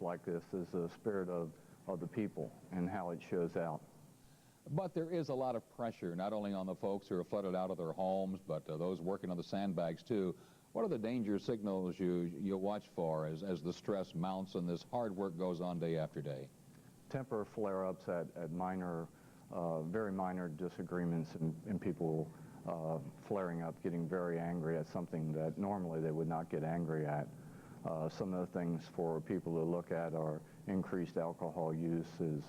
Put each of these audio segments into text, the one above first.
Like this is the spirit of the people and how it shows out. But there is a lot of pressure, not only on the folks who are flooded out of their homes, but those working on the sandbags too. What are the danger signals you watch for as the stress mounts and this hard work goes on day after day? Temper flare-ups at minor, very minor disagreements and people flaring up, getting very angry at something that normally they would not get angry at. Some of the things for people to look at are increased alcohol use is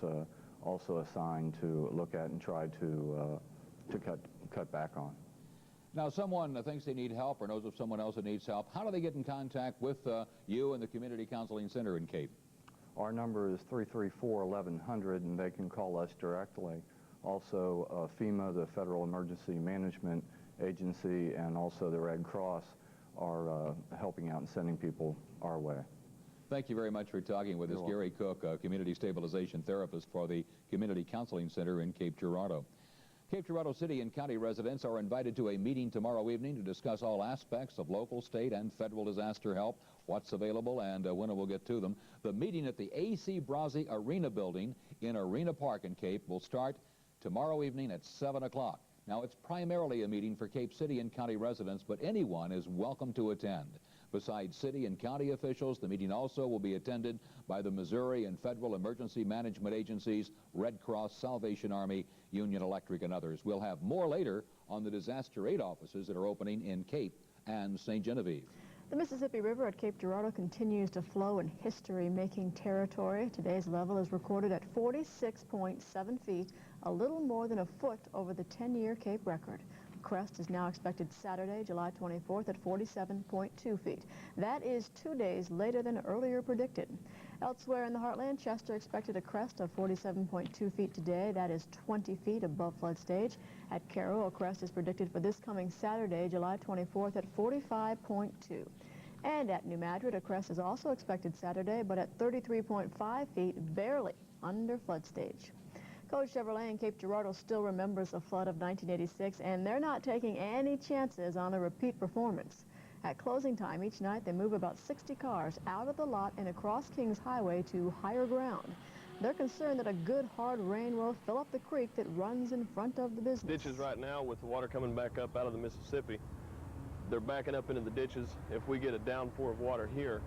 also a sign to look at and try to cut back on. Now, someone thinks they need help or knows of someone else that needs help. How do they get in contact with you and the Community Counseling Center in Cape? Our number is 334-1100, and they can call us directly. Also, FEMA, the Federal Emergency Management Agency, and also the Red Cross are helping out and sending people our way. Thank you very much for talking with us. Gary Cook, a community stabilization therapist for the Community Counseling Center in Cape Girardeau. Cape Girardeau City and County residents are invited to a meeting tomorrow evening to discuss all aspects of local, state, and federal disaster help, what's available, and when it will get to them. The meeting at the A.C. Brazzi Arena building in Arena Park in Cape will start tomorrow evening at 7 o'clock. Now, it's primarily a meeting for Cape City and County residents, but anyone is welcome to attend. Besides city and county officials, the meeting also will be attended by the Missouri and federal emergency management agencies, Red Cross, Salvation Army, Union Electric, and others. We'll have more later on the disaster aid offices that are opening in Cape and St. Genevieve. The Mississippi River at Cape Girardeau continues to flow in history-making territory. Today's level is recorded at 46.7 feet, a little more than a foot over the 10-year Cape record. The crest is now expected Saturday, July 24th at 47.2 feet. That is 2 days later than earlier predicted. Elsewhere in the heartland, Chester expected a crest of 47.2 feet today. That is 20 feet above flood stage. At Cairo, a crest is predicted for this coming Saturday, July 24th at 45.2. And at New Madrid, a crest is also expected Saturday, but at 33.5 feet, barely under flood stage. Coach Chevrolet in Cape Girardeau still remembers the flood of 1986, and they're not taking any chances on a repeat performance. At closing time each night, they move about 60 cars out of the lot and across Kings Highway to higher ground. They're concerned that a good hard rain will fill up the creek that runs in front of the business. Ditches right now, with the water coming back up out of the Mississippi, they're backing up into the ditches. If we get a downpour of water here,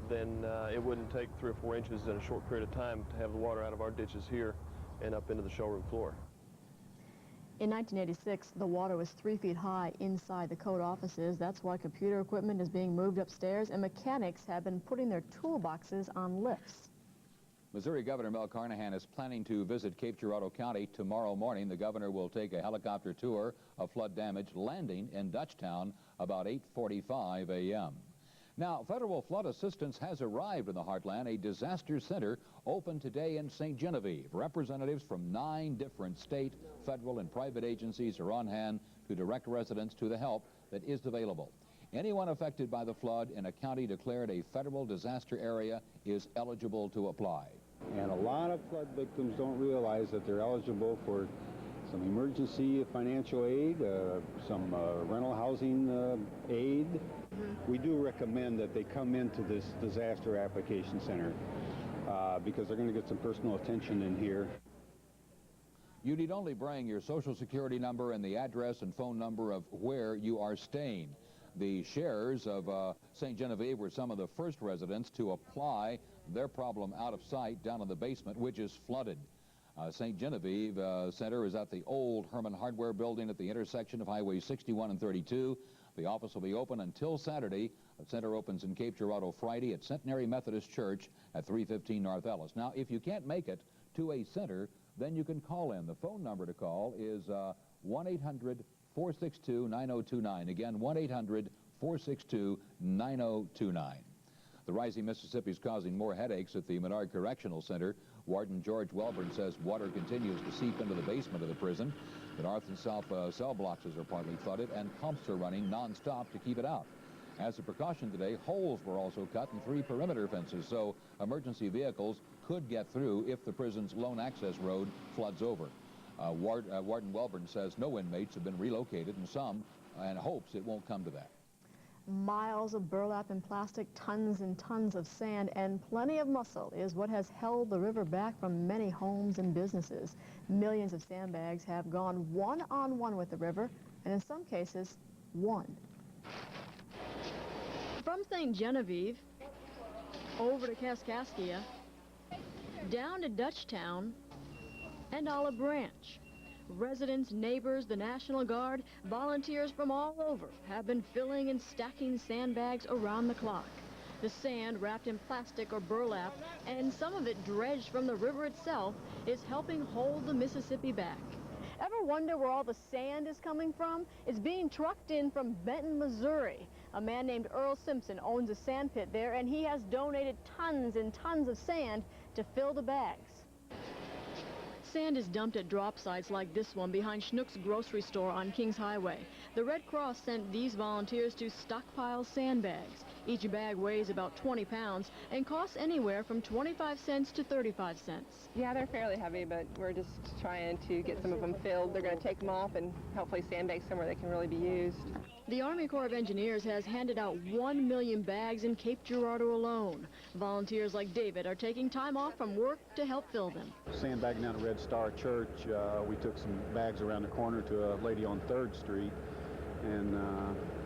then it wouldn't take 3 or 4 inches in a short period of time to have the water out of our ditches here and up into the showroom floor. In 1986, the water was 3 feet high inside the code offices. That's why computer equipment is being moved upstairs, and mechanics have been putting their toolboxes on lifts. Missouri Governor Mel Carnahan is planning to visit Cape Girardeau County tomorrow morning. The governor will take a helicopter tour of flood damage, landing in Dutchtown about 8:45 a.m. Now, federal flood assistance has arrived in the heartland. A disaster center opened today in St. Genevieve. Representatives from 9 different state, federal, and private agencies are on hand to direct residents to the help that is available. Anyone affected by the flood in a county declared a federal disaster area is eligible to apply. And a lot of flood victims don't realize that they're eligible for some emergency financial aid, some rental housing aid. We do recommend that they come into this disaster application center because they're going to get some personal attention in here. You need only bring your Social Security number and the address and phone number of where you are staying. The shares of St. Genevieve were some of the first residents to apply their problem out of sight down in the basement, which is flooded. St. Genevieve Center is at the old Herman Hardware building at the intersection of Highway 61 and 32. The office will be open until Saturday. The center opens in Cape Girardeau Friday at Centenary Methodist Church at 315 North Ellis. Now, if you can't make it to a center, then you can call in. The phone number to call is 1-800-462-9029. Again, 1-800-462-9029. The rising Mississippi is causing more headaches at the Menard Correctional Center. Warden George Welborn says water continues to seep into the basement of the prison. The north and south cell boxes are partly flooded, and pumps are running nonstop to keep it out. As a precaution today, holes were also cut in 3 perimeter fences, so emergency vehicles could get through if the prison's lone access road floods over. Warden Welborn says no inmates have been relocated, and hopes it won't come to that. Miles of burlap and plastic, tons and tons of sand, and plenty of muscle is what has held the river back from many homes and businesses. Millions of sandbags have gone one-on-one with the river, and in some cases, won. From St. Genevieve, over to Kaskaskia, down to Dutchtown, and Olive Branch. Residents, neighbors, the National Guard, volunteers from all over have been filling and stacking sandbags around the clock. The sand, wrapped in plastic or burlap, and some of it dredged from the river itself, is helping hold the Mississippi back. Ever wonder where all the sand is coming from? It's being trucked in from Benton, Missouri. A man named Earl Simpson owns a sand pit there, and he has donated tons and tons of sand to fill the bags. Sand is dumped at drop sites like this one behind Schnuck's grocery store on Kings Highway. The Red Cross sent these volunteers to stockpile sandbags. Each bag weighs about 20 pounds and costs anywhere from 25 cents to 35 cents. Yeah, they're fairly heavy, but we're just trying to get some of them filled. They're going to take them off and hopefully sandbag somewhere they can really be used. The Army Corps of Engineers has handed out 1 million bags in Cape Girardeau alone. Volunteers like David are taking time off from work to help fill them. Sandbagging down at Red Star Church, we took some bags around the corner to a lady on 3rd Street, and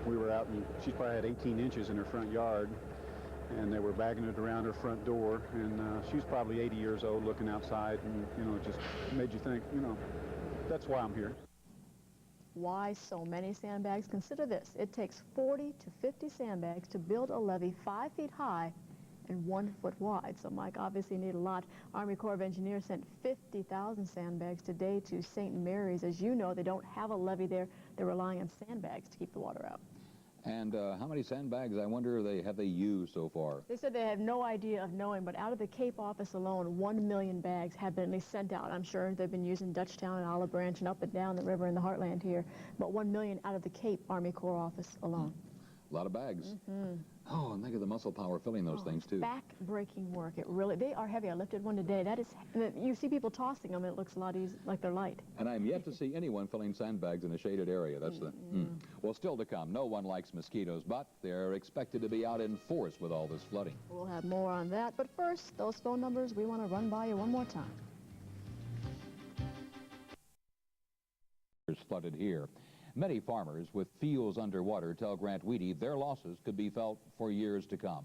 we were out, and she probably had 18 inches in her front yard, and they were bagging it around her front door, and she was probably 80 years old looking outside, and, you know, it just made you think, you know, that's why I'm here. Why so many sandbags? Consider this. It takes 40 to 50 sandbags to build a levee 5 feet high and 1 foot wide. So, Mike, obviously you need a lot. Army Corps of Engineers sent 50,000 sandbags today to St. Mary's. As you know, they don't have a levee there. They're relying on sandbags to keep the water out. And how many sandbags, I wonder, have they used so far? They said they have no idea of knowing, but out of the Cape office alone, 1 million bags have been at least sent out. I'm sure they've been using Dutchtown and Olive Branch and up and down the river in the heartland here, but 1 million out of the Cape Army Corps office alone. A lot of bags. Oh, and think of the muscle power filling those things, too. Back-breaking work. They are heavy. I lifted one today. That is, you see people tossing them, and it looks a lot easy, like they're light. And I'm yet to see anyone filling sandbags in a shaded area. That's the... Well, still to come. No one likes mosquitoes, but they're expected to be out in force with all this flooding. We'll have more on that, but first, those phone numbers we want to run by you one more time. Flooded here. Many farmers with fields underwater tell Grant Weedy their losses could be felt for years to come.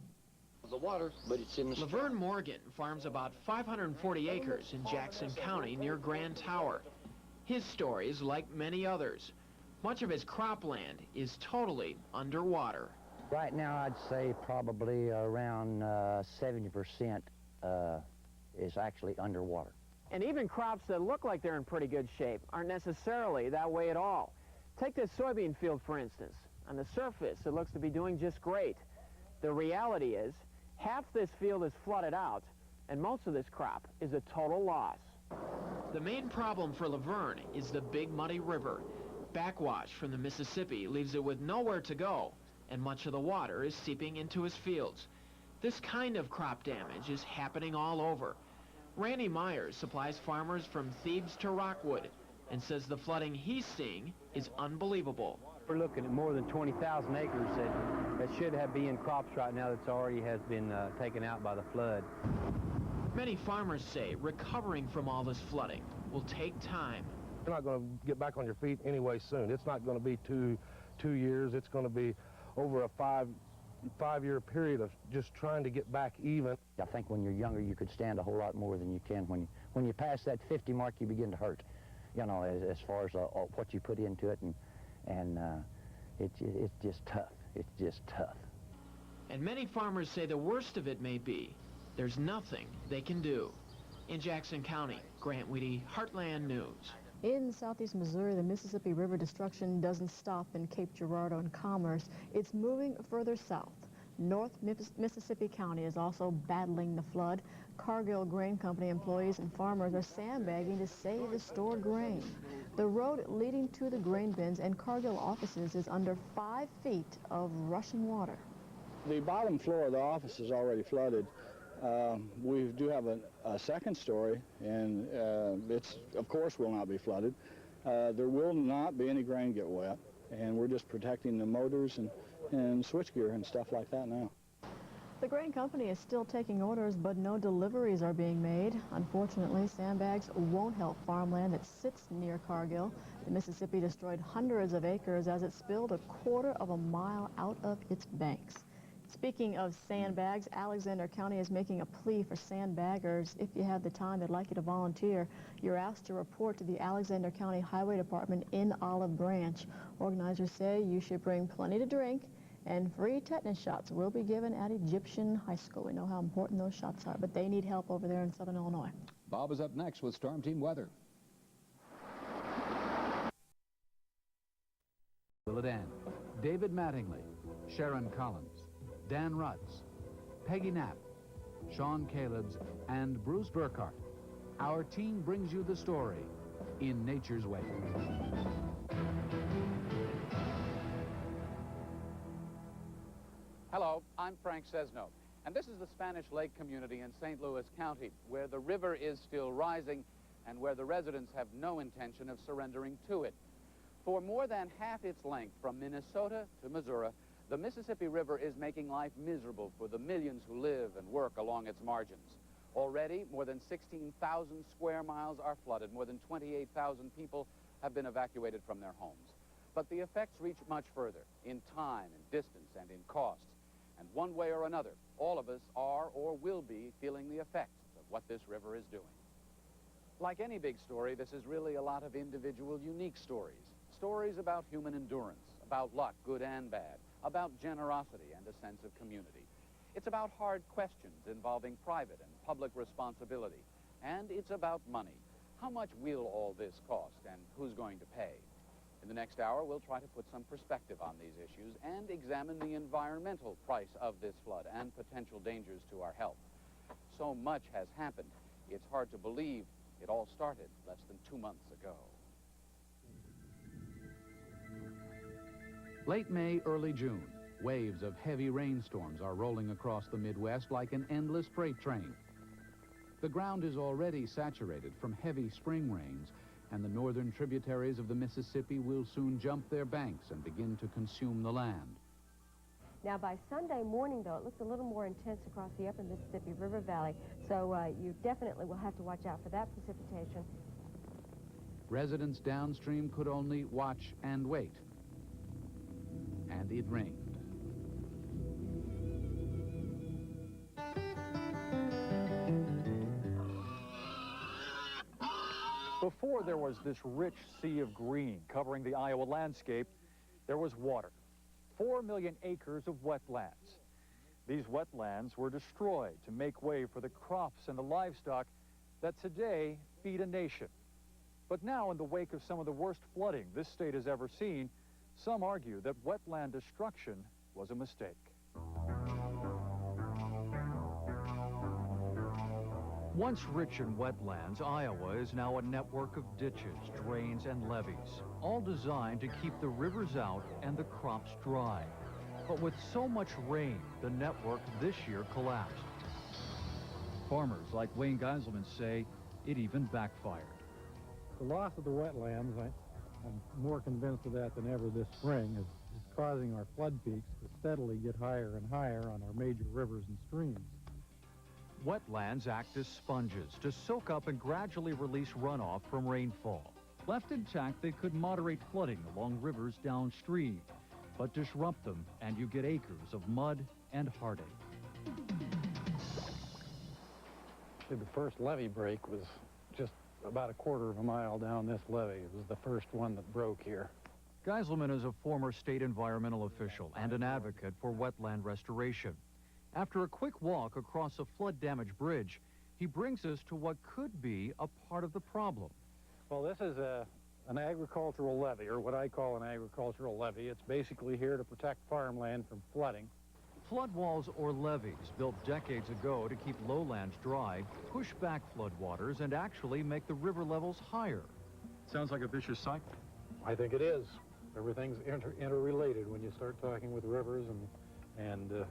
The water, but it's in the... Laverne Morgan farms about 540 acres in Jackson County near Grand Tower. His story is like many others. Much of his cropland is totally underwater. Right now, I'd say probably around 70% is actually underwater. And even crops that look like they're in pretty good shape aren't necessarily that way at all. Take this soybean field, for instance. On the surface, it looks to be doing just great. The reality is, half this field is flooded out, and most of this crop is a total loss. The main problem for Laverne is the Big Muddy River. Backwash from the Mississippi leaves it with nowhere to go, and much of the water is seeping into his fields. This kind of crop damage is happening all over. Randy Myers supplies farmers from Thebes to Rockwood, and says the flooding he's seeing is unbelievable. We're looking at more than 20,000 acres that should be in crops right now that's already has been taken out by the flood. Many farmers say recovering from all this flooding will take time. You're not going to get back on your feet anyway soon. It's not going to be two years. It's going to be over a five-year period of just trying to get back even. I think when you're younger, you could stand a whole lot more than you can. When you pass that 50 mark, you begin to hurt. You know, as far as what you put into it, and it's just tough. It's just tough. And many farmers say the worst of it may be there's nothing they can do. In Jackson County, Grant Weedy, Heartland News. In southeast Missouri, the Mississippi River destruction doesn't stop in Cape Girardeau and Commerce. It's moving further south. North Mississippi County is also battling the flood. Cargill Grain Company employees and farmers are sandbagging to save the stored grain. The road leading to the grain bins and Cargill offices is under 5 feet of rushing water. The bottom floor of the office is already flooded. We do have a second story, and it's, of course, will not be flooded. There will not be any grain get wet, and we're just protecting the motors and switchgear and stuff like that now. The grain company is still taking orders, but no deliveries are being made. Unfortunately, sandbags won't help farmland that sits near Cargill. The Mississippi destroyed hundreds of acres as it spilled a quarter of a mile out of its banks. Speaking of sandbags, Alexander County is making a plea for sandbaggers. If you have the time, they'd like you to volunteer. You're asked to report to the Alexander County Highway Department in Olive Branch. Organizers say you should bring plenty to drink, and free tetanus shots will be given at Egyptian High School. We know how important those shots are, but they need help over there in southern Illinois. Bob is up next with Storm Team weather. Will it end? David Mattingly, Sharon Collins, Dan Rutz, Peggy Knapp, Sean Calebs, and Bruce Burkhart. Our team brings you the story in nature's way. Hello, I'm Frank Sesno, and this is the Spanish Lake community in St. Louis County, where the river is still rising and where the residents have no intention of surrendering to it. For more than half its length from Minnesota to Missouri, the Mississippi River is making life miserable for the millions who live and work along its margins. Already, more than 16,000 square miles are flooded. More than 28,000 people have been evacuated from their homes. But the effects reach much further in time, in distance, and in costs. And one way or another, all of us are or will be feeling the effects of what this river is doing. Like any big story, this is really a lot of individual, unique stories. Stories about human endurance, about luck, good and bad, about generosity and a sense of community. It's about hard questions involving private and public responsibility. And it's about money. How much will all this cost, and who's going to pay? In the next hour, we'll try to put some perspective on these issues and examine the environmental price of this flood and potential dangers to our health. So much has happened, it's hard to believe it all started less than 2 months ago. Late May, early June, waves of heavy rainstorms are rolling across the Midwest like an endless freight train. The ground is already saturated from heavy spring rains, and the northern tributaries of the Mississippi will soon jump their banks and begin to consume the land. Now, by Sunday morning, though, it looks a little more intense across the upper Mississippi River Valley, so you definitely will have to watch out for that precipitation. Residents downstream could only watch and wait. And it rained. Before there was this rich sea of green covering the Iowa landscape, there was water. 4 million acres of wetlands. These wetlands were destroyed to make way for the crops and the livestock that today feed a nation. But now, in the wake of some of the worst flooding this state has ever seen, some argue that wetland destruction was a mistake. Once rich in wetlands, Iowa is now a network of ditches, drains, and levees, all designed to keep the rivers out and the crops dry. But with so much rain, the network this year collapsed. Farmers like Wayne Geiselman say it even backfired. The loss of the wetlands, I'm more convinced of that than ever this spring, is causing our flood peaks to steadily get higher and higher on our major rivers and streams. Wetlands act as sponges to soak up and gradually release runoff from rainfall. Left intact, they could moderate flooding along rivers downstream, but disrupt them and you get acres of mud and heartache. The first levee break was just about a quarter of a mile down this levee. It was the first one that broke here. Geiselman is a former state environmental official and an advocate for wetland restoration. After a quick walk across a flood-damaged bridge, he brings us to what could be a part of the problem. Well, this is an agricultural levee, or what I call an agricultural levee. It's basically here to protect farmland from flooding. Flood walls or levees built decades ago to keep lowlands dry, push back floodwaters, and actually make the river levels higher. Sounds like a vicious cycle. I think it is. Everything's interrelated when you start talking with rivers and